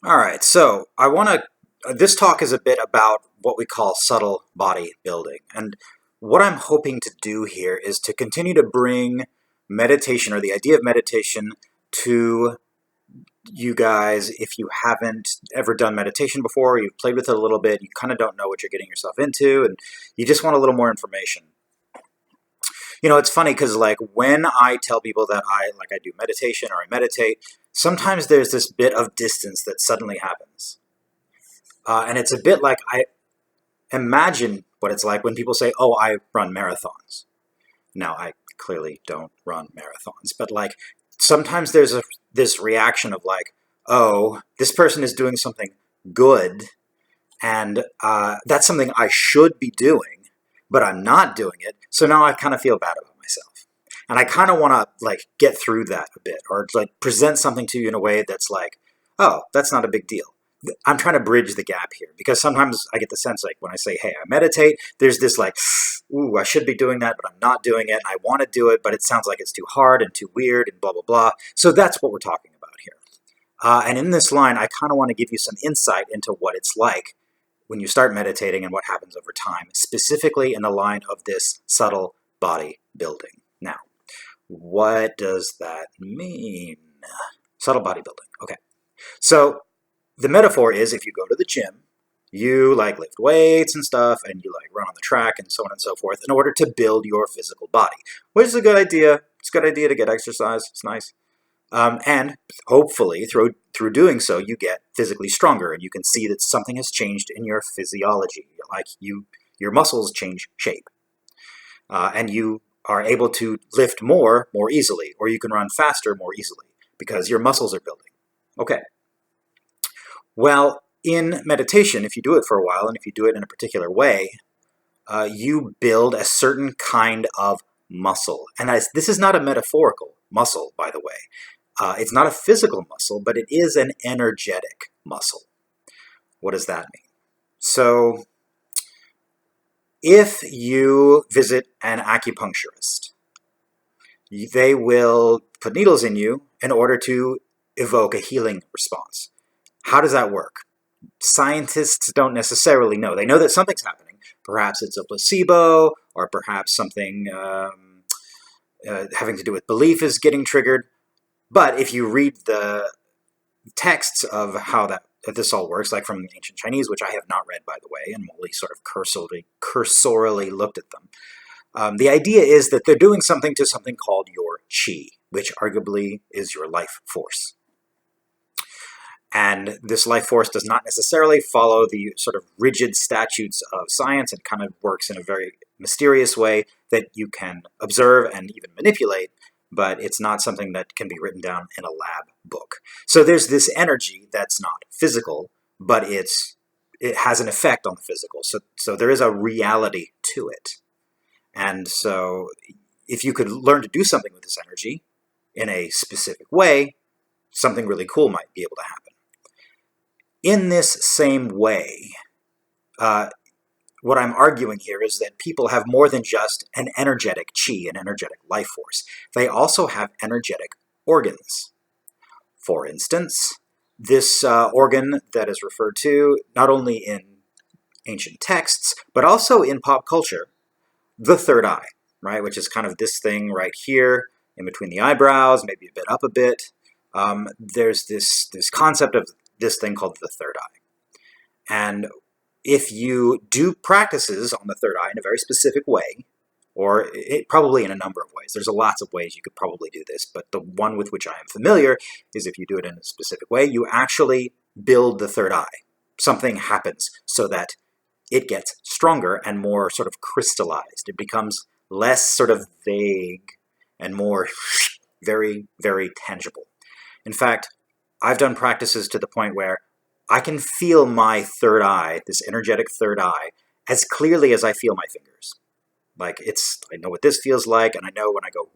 All right, so I want to. This talk is a bit about what we call subtle body building. And what I'm hoping to do here is to continue to bring meditation or the idea of meditation to you guys. If you haven't ever done meditation before, you've played with it a little bit, you kind of don't know what you're getting yourself into, and you just want a little more information. It's funny because like when I tell people that I do meditation or I meditate, sometimes there's this bit of distance that suddenly happens. And it's a bit like I imagine what it's like when people say, "Oh, I run marathons." Now, I clearly don't run marathons, but like sometimes there's this reaction of like, "Oh, this person is doing something good, and that's something I should be doing, but I'm not doing it." So now I kind of feel bad about myself, and I kind of want to like get through that a bit, or like present something to you in a way that's like, "Oh, that's not a big deal." I'm trying to bridge the gap here because sometimes I get the sense like when I say, "Hey, I meditate," there's this like, "Ooh, I should be doing that, but I'm not doing it. And I want to do it, but it sounds like it's too hard and too weird and blah, blah, blah." So that's what we're talking about here. And in this line, I kind of want to give you some insight into what it's like when you start meditating and what happens over time, specifically in the line of this subtle body building. Now, what does that mean? Subtle body building. Okay. So the metaphor is if you go to the gym, you like lift weights and stuff, and you like run on the track and so on and so forth in order to build your physical body, which is a good idea. It's a good idea to get exercise. It's nice. And hopefully through doing so, you get physically stronger and you can see that something has changed in your physiology. Like your muscles change shape. And you are able to lift more easily, or you can run faster more easily because your muscles are building. Okay. Well, in meditation, if you do it for a while and if you do it in a particular way, you build a certain kind of muscle. And this is not a metaphorical muscle, by the way. It's not a physical muscle, but it is an energetic muscle. What does that mean? So, if you visit an acupuncturist, they will put needles in you in order to evoke a healing response. How does that work? Scientists don't necessarily know. They know that something's happening. Perhaps it's a placebo, or perhaps something having to do with belief is getting triggered. But if you read the texts of how this all works, like from ancient Chinese, which I have not read, by the way, and only sort of cursorily looked at them, the idea is that they're doing something to something called your qi, which arguably is your life force. And this life force does not necessarily follow the sort of rigid statutes of science. It kind of works in a very mysterious way that you can observe and even manipulate, but it's not something that can be written down in a lab book. So there's this energy that's not physical, but it has an effect on the physical. So there is a reality to it. And so if you could learn to do something with this energy in a specific way, something really cool might be able to happen. In this same way, what I'm arguing here is that people have more than just an energetic qi, an energetic life force. They also have energetic organs. For instance, this organ that is referred to not only in ancient texts, but also in pop culture, the third eye, right? Which is kind of this thing right here in between the eyebrows, maybe a bit up a bit. There's this concept of this thing called the third eye. And if you do practices on the third eye in a very specific way, or probably in a number of ways, there's lots of ways you could probably do this, but the one with which I am familiar is if you do it in a specific way, you actually build the third eye. Something happens so that it gets stronger and more sort of crystallized. It becomes less sort of vague and more very, very tangible. In fact, I've done practices to the point where I can feel my third eye, this energetic third eye, as clearly as I feel my fingers. Like I know what this feels like, and I know when I go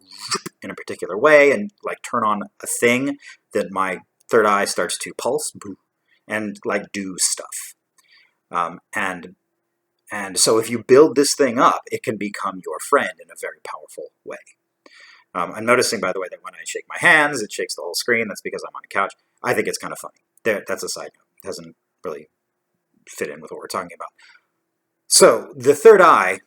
in a particular way and like turn on a thing that my third eye starts to pulse and like do stuff. And so if you build this thing up, it can become your friend in a very powerful way. I'm noticing, by the way, that when I shake my hands, it shakes the whole screen. That's because I'm on a couch. I think it's kind of funny. That's a side note. It doesn't really fit in with what we're talking about. So the third eye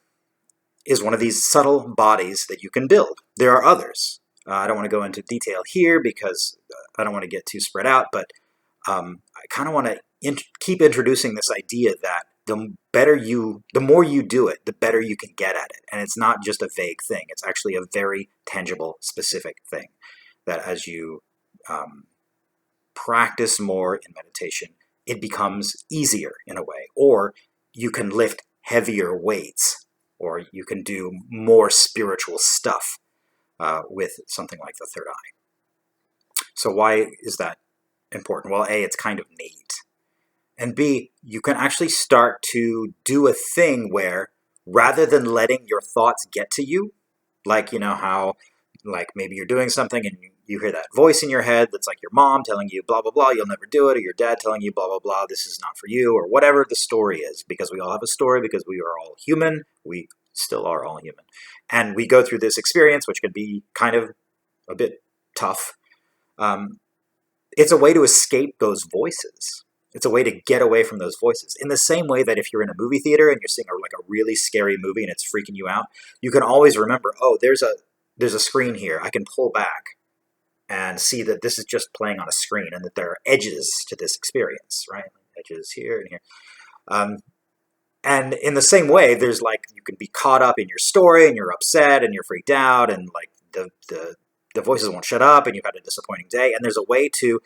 is one of these subtle bodies that you can build. There are others. I don't want to go into detail here because I don't want to get too spread out, but I kind of want to keep introducing this idea that the more you do it, the better you can get at it. And it's not just a vague thing. It's actually a very tangible, specific thing that as you practice more in meditation, it becomes easier in a way, or you can lift heavier weights, or you can do more spiritual stuff with something like the third eye. So why is that important? Well, A, it's kind of neat. And B, you can actually start to do a thing where rather than letting your thoughts get to you, like, you know, how like maybe you're doing something and you hear that voice in your head that's like your mom telling you blah, blah, blah, you'll never do it, or your dad telling you blah, blah, blah, this is not for you, or whatever the story is, because we all have a story, because we are all human. We still are all human. And we go through this experience, which can be kind of a bit tough. It's a way to escape those voices. It's a way to get away from those voices. In the same way that if you're in a movie theater and you're seeing like a really scary movie and it's freaking you out, you can always remember, oh, there's a screen here. I can pull back and see that this is just playing on a screen and that there are edges to this experience, right? Edges here and here. And in the same way, there's like, you can be caught up in your story and you're upset and you're freaked out and like the voices won't shut up and you've had a disappointing day. And there's a way to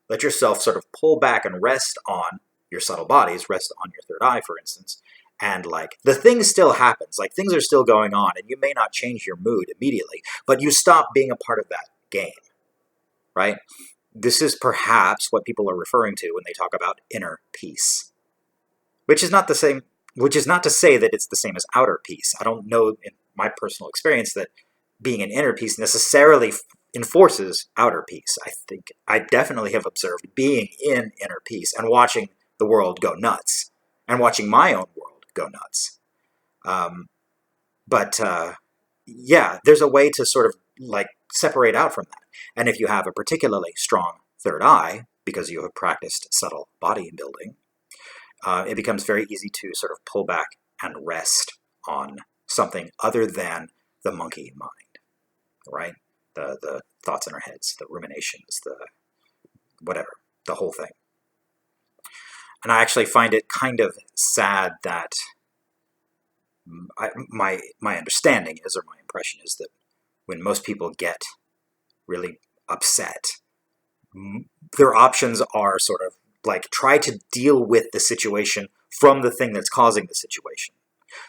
let yourself sort of pull back and rest on your subtle bodies, rest on your third eye, for instance. And like the thing still happens, like things are still going on and you may not change your mood immediately, but you stop being a part of that game, right? This is perhaps what people are referring to when they talk about inner peace, which is not to say that it's the same as outer peace. I don't know in my personal experience that being in inner peace necessarily enforces outer peace. I think I definitely have observed being in inner peace and watching the world go nuts and watching my own world go nuts. Yeah, there's a way to sort of like separate out from that. And if you have a particularly strong third eye, because you have practiced subtle body building, it becomes very easy to sort of pull back and rest on something other than the monkey mind, right? The thoughts in our heads, the ruminations, the whatever, the whole thing. And I actually find it kind of sad that my understanding is, or my impression is, that when most people get really upset, their options are sort of like try to deal with the situation from the thing that's causing the situation.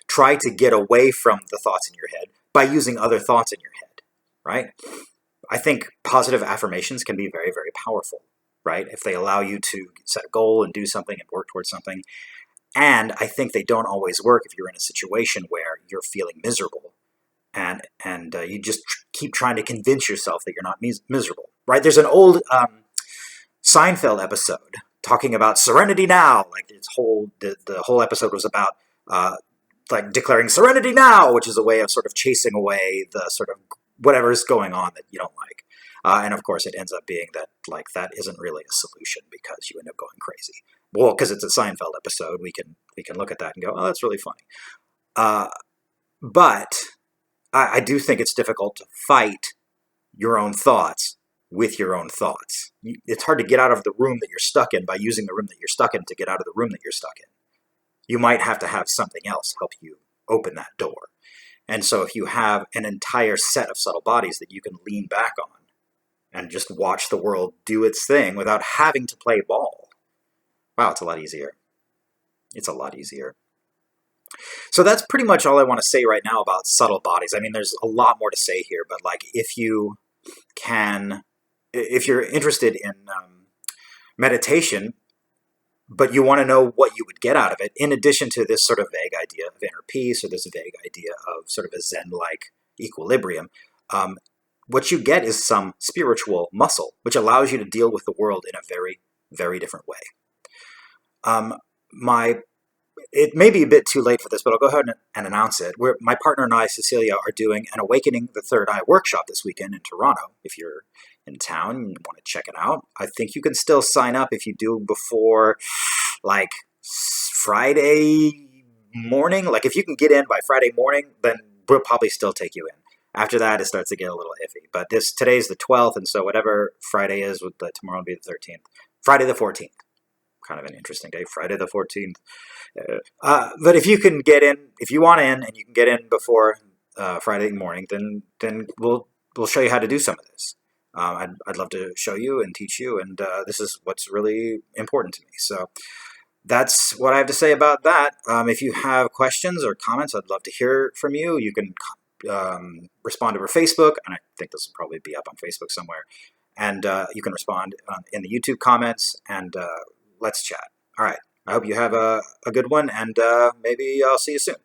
Try to get away from the thoughts in your head by using other thoughts in your head, right? I think positive affirmations can be very, very powerful, right? If they allow you to set a goal and do something and work towards something. And I think they don't always work if you're in a situation where you're feeling miserable and you just keep trying to convince yourself that you're not miserable, right? There's an old Seinfeld episode talking about serenity now. Like the whole episode was about like declaring serenity now, which is a way of sort of chasing away the sort of whatever's going on that you don't like. And of course, it ends up being that like that isn't really a solution because you end up going crazy. Well, because it's a Seinfeld episode, we can look at that and go, oh, that's really funny. But I do think it's difficult to fight your own thoughts with your own thoughts. It's hard to get out of the room that you're stuck in by using the room that you're stuck in to get out of the room that you're stuck in. You might have to have something else help you open that door. And so if you have an entire set of subtle bodies that you can lean back on and just watch the world do its thing without having to play ball, wow, it's a lot easier. It's a lot easier. So that's pretty much all I want to say right now about subtle bodies. I mean, there's a lot more to say here, but like if you're interested in meditation, but you want to know what you would get out of it, in addition to this sort of vague idea of inner peace or this vague idea of sort of a Zen-like equilibrium, what you get is some spiritual muscle, which allows you to deal with the world in a very, very different way. It may be a bit too late for this, but I'll go ahead and announce it. My partner and I, Cecilia, are doing an Awakening the Third Eye workshop this weekend in Toronto. If you're in town and you want to check it out, I think you can still sign up if you do before like Friday morning. Like if you can get in by Friday morning, then we'll probably still take you in. After that, it starts to get a little iffy. But today's the 12th, and so whatever Friday is, tomorrow will be the 13th. Friday the 14th. Kind of an interesting day, Friday the 14th. But if you can get in, if you want in, and you can get in before Friday morning, then we'll show you how to do some of this. I'd love to show you and teach you, and this is what's really important to me. So that's what I have to say about that. If you have questions or comments, I'd love to hear from you. You can respond over Facebook, and I think this will probably be up on Facebook somewhere. And you can respond in the YouTube comments, and let's chat. All right. I hope you have a good one, and maybe I'll see you soon.